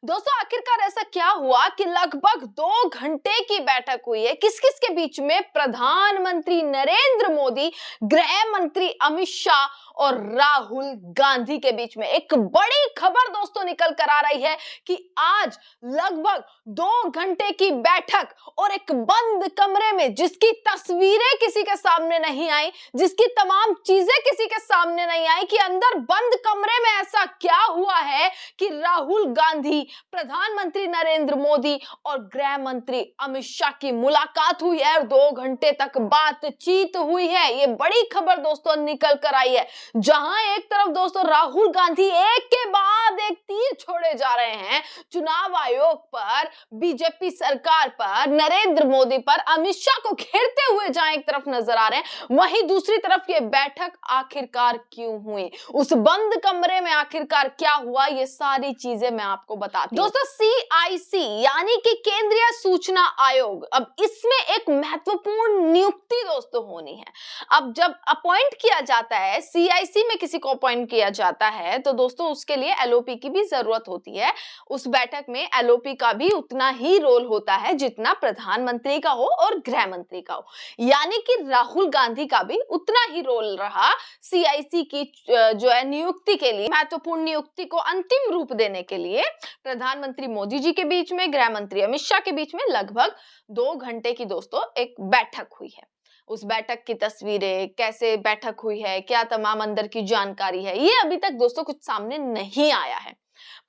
दोस्तों आखिरकार ऐसा क्या हुआ कि लगभग 2 घंटे की बैठक हुई है किस किस के बीच में? प्रधानमंत्री नरेंद्र मोदी, गृह मंत्री अमित शाह और राहुल गांधी के बीच में। एक बड़ी खबर दोस्तों निकल कर आ रही है कि आज लगभग 2 घंटे की बैठक और एक बंद कमरे में, जिसकी तस्वीरें किसी के सामने नहीं आई, जिसकी तमाम चीजें किसी के सामने नहीं आई, कि अंदर बंद कमरे में ऐसा क्या हुआ है कि राहुल गांधी, प्रधानमंत्री नरेंद्र मोदी और गृह मंत्री अमित शाह की मुलाकात हुई है और 2 घंटे तक बातचीत हुई है। ये बड़ी खबर दोस्तों निकल कर आई है, जहां एक तरफ दोस्तों राहुल गांधी एक के बाद एक तीर छोड़े जा रहे हैं चुनाव आयोग पर, बीजेपी सरकार पर, नरेंद्र मोदी पर, अमित शाह को घेरते हुए जहां एक तरफ नजर आ रहे हैं, वहीं दूसरी तरफ ये बैठक आखिरकार क्यों हुई, उस बंद कमरे में आखिरकार क्या हुआ, ये सारी चीजें मैं आपको बताती हूं। दोस्तों CIC यानी कि केंद्रीय सूचना आयोग, अब इसमें एक महत्वपूर्ण नियुक्ति दोस्तों होनी है। अब जब अपॉइंट किया जाता है, CIC में किसी को अपॉइंट किया जाता है, तो दोस्तों उसके लिए LOP की भी जरूरत होती है। उस बैठक में LOP का भी उतना ही रोल होता है जितना प्रधानमंत्री का हो और गृह मंत्री का हो, यानी कि राहुल गांधी का भी उतना ही रोल रहा CIC की जो है नियुक्ति के लिए, महत्वपूर्ण नियुक्ति को अंतिम रूप देने के लिए प्रधानमंत्री मोदी जी के बीच में, गृह मंत्री अमित शाह के बीच में लगभग 2 घंटे की दोस्तों एक बैठक हुई है। उस बैठक की तस्वीरें, कैसे बैठक हुई है, क्या तमाम अंदर की जानकारी है, ये अभी तक दोस्तों कुछ सामने नहीं आया है।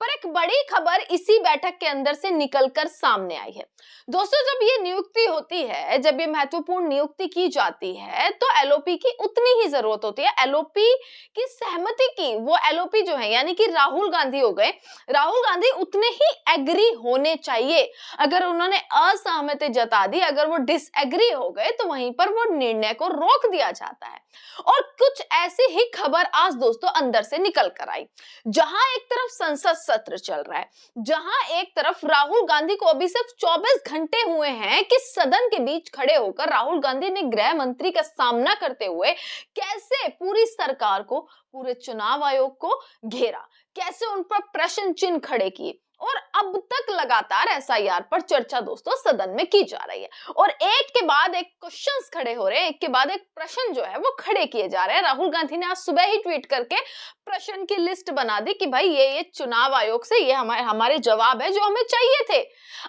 पर एक बड़ी खबर इसी बैठक के अंदर से निकलकर सामने आई है। दोस्तों जब ये नियुक्ति होती है, जब ये महत्वपूर्ण नियुक्ति की जाती है, तो LOP की उतनी ही जरूरत होती है, LOP की सहमति की। वो LOP जो है यानी कि राहुल गांधी हो गए, राहुल गांधी उतने ही एग्री होने चाहिए। अगर उन्होंने असहमति जता दी, अगर वो डिसएग्री हो गए, तो वहीं पर वो निर्णय को रोक दिया जाता है। और कुछ ऐसी ही खबर आज दोस्तों अंदर से निकल कर आई, जहां एक तरफ संसद सत्र चल रहा है, जहां एक तरफ राहुल गांधी को अभी सिर्फ 24 घंटे हुए हैं कि सदन के बीच खड़े होकर राहुल गांधी ने गृह मंत्री का सामना करते हुए कैसे पूरी सरकार को, पूरे चुनाव आयोग को घेरा, कैसे उन पर प्रश्न चिन्ह खड़े किए। और अब तक लगातार SIR पर चर्चा दोस्तों सदन में की जा रही है और एक के बाद एक क्वेश्चंस खड़े हो रहे हैं, एक के बाद एक प्रश्न जो है वो खड़े किए जा रहे हैं। राहुल गांधी ने आज सुबह ही ट्वीट करके प्रश्न की लिस्ट बना दी कि भाई ये चुनाव आयोग से ये हमारे जवाब है जो हमें चाहिए थे।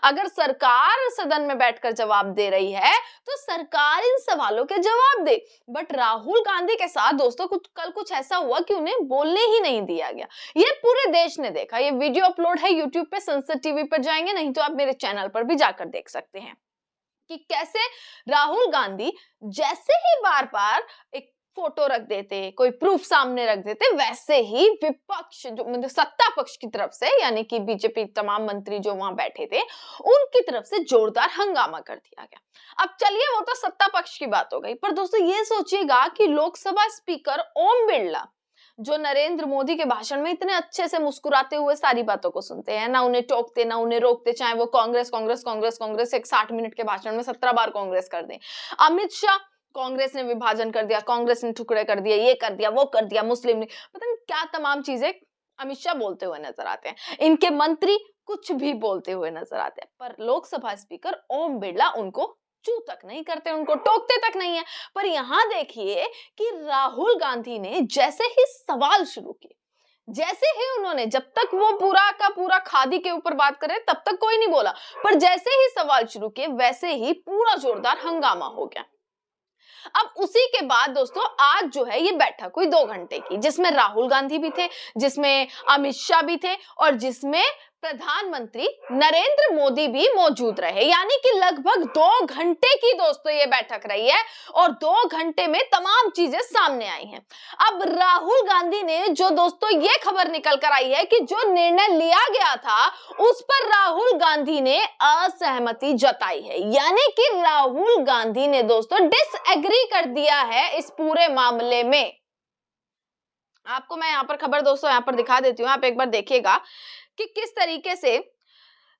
अगर सरकार सदन में बैठकर जवाब दे रही है तो सरकार इन सवालों के जवाब दे। बट राहुल गांधी के साथ दोस्तों कल कुछ ऐसा हुआ कि उन्हें बोलने ही नहीं दिया गया। ये पूरे देश ने देखा। ये वीडियो अपलोड है यूट्यूब पे, संसद टीवी पर जाएंगे, नहीं तो आप मेरे चैनल पर भी जाकर देख सकते हैं कि कैसे राहुल गांधी जैसे ही बार बार एक फोटो रख देते, कोई प्रूफ सामने रख देते, वैसे ही विपक्ष जो मतलब सत्ता पक्ष की तरफ से, यानी कि बीजेपी तमाम मंत्री जो वहां बैठे थे, उनकी तरफ से जोरदार हंगामा कर दिया गया। अब चलिए वो तो सत्ता पक्ष की बात हो गई, पर दोस्तों ये सोचिएगा कि लोकसभा स्पीकर ओम बिरला जो नरेंद्र मोदी के भाषण में इतने अच्छे से मुस्कुराते हुए सारी बातों को सुनते हैं, ना उन्हें टोकते ना उन्हें रोकते, चाहे वो कांग्रेस कांग्रेस कांग्रेस कांग्रेस एक 60 मिनट के भाषण में 17 बार कांग्रेस कर दें। अमित शाह, कांग्रेस ने विभाजन कर दिया, कांग्रेस ने टुकड़े कर दिए, ये कर दिया, वो कर दिया, मुस्लिम ने, पता नहीं क्या तमाम चीजें अमित शाह बोलते हुए नजर आते हैं। इनके मंत्री कुछ भी बोलते हुए नजर आते हैं, पर लोकसभा स्पीकर ओम बिरला उनको चू तक नहीं करते, उनको टोकते तक नहीं है। पर यहां देखिए कि राहुल गांधी ने जैसे ही सवाल शुरू किए, जैसे ही उन्होंने, जब तक वो पूरा का पूरा खादी के ऊपर बात कर रहे तब तक कोई नहीं बोला, पर जैसे ही सवाल शुरू किए वैसे ही पूरा जोरदार हंगामा हो गया। अब उसी के बाद दोस्तों आज जो है ये बैठक हुई 2 घंटे की, जिसमें राहुल गांधी भी थे, जिसमें अमित शाह भी थे और जिसमें प्रधानमंत्री नरेंद्र मोदी भी मौजूद रहे। यानी कि लगभग 2 घंटे की दोस्तों ये बैठक रही है और 2 घंटे में तमाम चीजें सामने आई हैं। अब राहुल गांधी ने जो दोस्तों ये खबर निकल कर आई है कि जो निर्णय लिया गया था उस पर राहुल गांधी ने असहमति जताई है, यानी कि राहुल गांधी ने दोस्तों डिसएग्री कर दिया है इस पूरे मामले में। आपको मैं यहाँ पर खबर दोस्तों यहाँ पर दिखा देती हूँ, आप एक बार देखिएगा कि किस तरीके से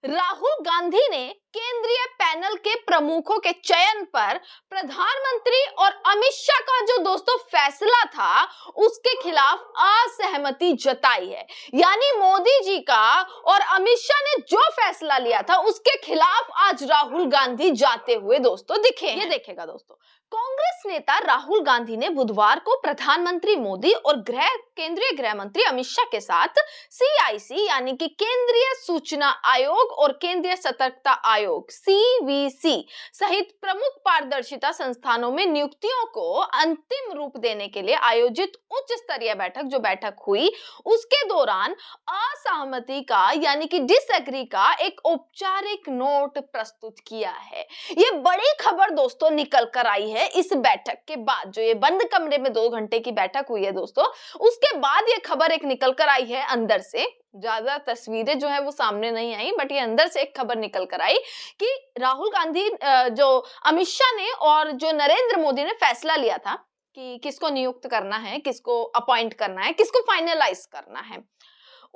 राहुल गांधी ने केंद्रीय पैनल के प्रमुखों के चयन पर प्रधानमंत्री और अमित शाह का जो दोस्तों फैसला था उसके खिलाफ असहमति जताई है। यानी मोदी जी का और अमित शाह ने जो फैसला लिया था उसके खिलाफ आज राहुल गांधी जाते हुए दोस्तों दिखे। ये देखेगा दोस्तों, कांग्रेस नेता राहुल गांधी ने बुधवार को प्रधानमंत्री मोदी और केंद्रीय गृह मंत्री अमित शाह के साथ सीआईसी यानी कि केंद्रीय सूचना आयोग और केंद्रीय सतर्कता आयोग सीवीसी सहित प्रमुख पारदर्शिता संस्थानों में नियुक्तियों को अंतिम रूप देने के लिए आयोजित उच्च स्तरीय बैठक हुई उसके दौरान असहमति का यानी कि डिसएग्री का एक औपचारिक नोट प्रस्तुत किया है। ये बड़ी खबर दोस्तों निकल कर आई है इस बैठक के बाद। जो ये बंद कमरे में 2 घंटे की बैठक हुई है दोस्तों, उसके बाद ये खबर एक निकल कर आई है अंदर से। ज्यादा तस्वीरें जो है वो सामने नहीं आई, बट ये अंदर से एक खबर निकल कर आई कि राहुल गांधी जो अमित शाह ने और जो नरेंद्र मोदी ने फैसला लिया था कि किसको नियुक्त करना है, किसको अपॉइंट करना है, किसको फाइनलाइज करना है,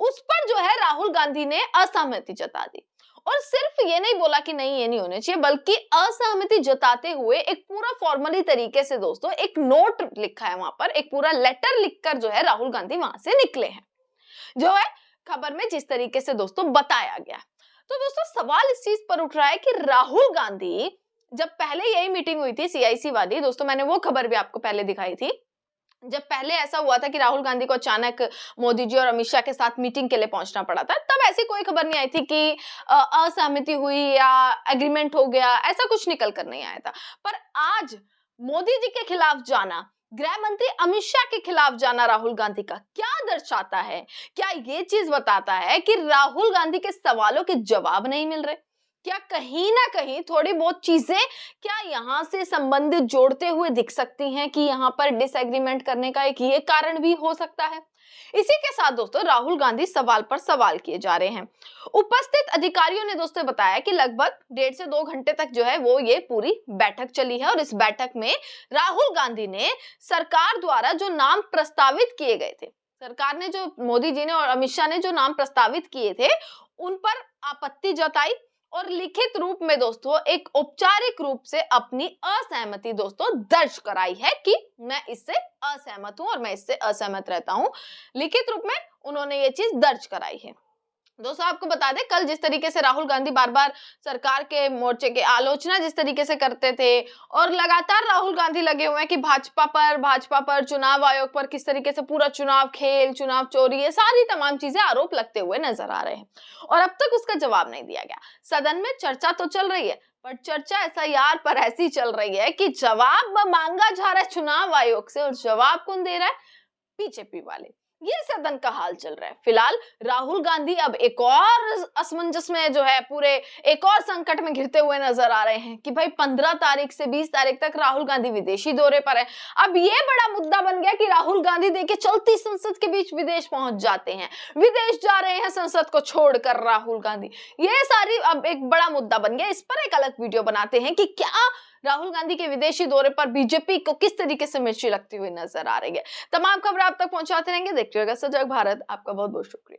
उस पर जो है राहुल गांधी ने असहमति जता दी। और सिर्फ ये नहीं बोला कि नहीं ये नहीं होने चाहिए, बल्कि असहमति जताते हुए एक पूरा फॉर्मली तरीके से दोस्तों एक नोट लिखा है, वहां पर एक पूरा लेटर लिखकर जो है राहुल गांधी वहां से निकले हैं, जो है खबर में जिस तरीके से दोस्तों बताया गया। तो दोस्तों सवाल इस चीज पर उठ रहा है कि राहुल गांधी जब पहले यही मीटिंग हुई थी सीआईसी वाली, दोस्तों मैंने वो खबर भी आपको पहले दिखाई थी, जब पहले ऐसा हुआ था कि राहुल गांधी को अचानक मोदी जी और अमित शाह के साथ मीटिंग के लिए पहुंचना पड़ा था, तब ऐसी कोई खबर नहीं आई थी कि असहमति हुई या एग्रीमेंट हो गया, ऐसा कुछ निकल कर नहीं आया था। पर आज मोदी जी के खिलाफ जाना, गृह मंत्री अमित शाह के खिलाफ जाना राहुल गांधी का क्या दर्शाता है? क्या ये चीज बताता है कि राहुल गांधी के सवालों के जवाब नहीं मिल रहे? क्या कहीं ना कहीं थोड़ी बहुत चीजें क्या यहाँ से संबंधित जोड़ते हुए दिख सकती हैं कि यहाँ पर डिसएग्रीमेंट करने का एक ये कारण भी हो सकता है? इसी के साथ दोस्तों राहुल गांधी सवाल पर सवाल किए जा रहे हैं। उपस्थित अधिकारियों ने दोस्तों बताया कि लगभग 1.5 से 2 घंटे तक जो है वो ये पूरी बैठक चली है और इस बैठक में राहुल गांधी ने सरकार द्वारा जो नाम प्रस्तावित किए गए थे, सरकार ने जो मोदी जी ने और अमित शाह ने जो नाम प्रस्तावित किए थे उन पर आपत्ति जताई और लिखित रूप में दोस्तों एक औपचारिक रूप से अपनी असहमति दोस्तों दर्ज कराई है कि मैं इससे असहमत हूं और मैं इससे असहमत रहता हूं। लिखित रूप में उन्होंने ये चीज दर्ज कराई है। दोस्तों आपको बता दें, कल जिस तरीके से राहुल गांधी बार बार सरकार के मोर्चे की आलोचना जिस तरीके से करते थे और लगातार राहुल गांधी लगे हुए हैं कि भाजपा पर चुनाव आयोग पर किस तरीके से पूरा चुनाव खेल, चुनाव चोरी, ये सारी तमाम चीजें आरोप लगते हुए नजर आ रहे हैं और अब तक उसका जवाब नहीं दिया गया। सदन में चर्चा तो चल रही है, पर चर्चा एसआईआर पर ऐसी चल रही है कि जवाब मांगा जा रहा है चुनाव आयोग से और जवाब कौन दे रहा है? बीजेपी वाले। ये सदन का हाल चल रहा है। फिलहाल राहुल गांधी अब एक और असमंजस में जो है पूरे एक और संकट में घिरते हुए नजर आ रहे हैं कि भाई 15 तारीख से 20 तारीख तक राहुल गांधी विदेशी दौरे पर है। अब ये बड़ा मुद्दा बन गया कि राहुल गांधी देखिए चलती संसद के बीच विदेश पहुंच जाते हैं, विदेश जा रहे हैं संसद को छोड़कर राहुल गांधी। ये सारी अब एक बड़ा मुद्दा बन गया। इस पर एक अलग वीडियो बनाते हैं कि क्या राहुल गांधी के विदेशी दौरे पर बीजेपी को किस तरीके से मिर्ची लगती हुई नजर आ रही है। तमाम खबर आप तक पहुंचाते रहेंगे, देखते रहिएगा सजग भारत। आपका बहुत बहुत शुक्रिया।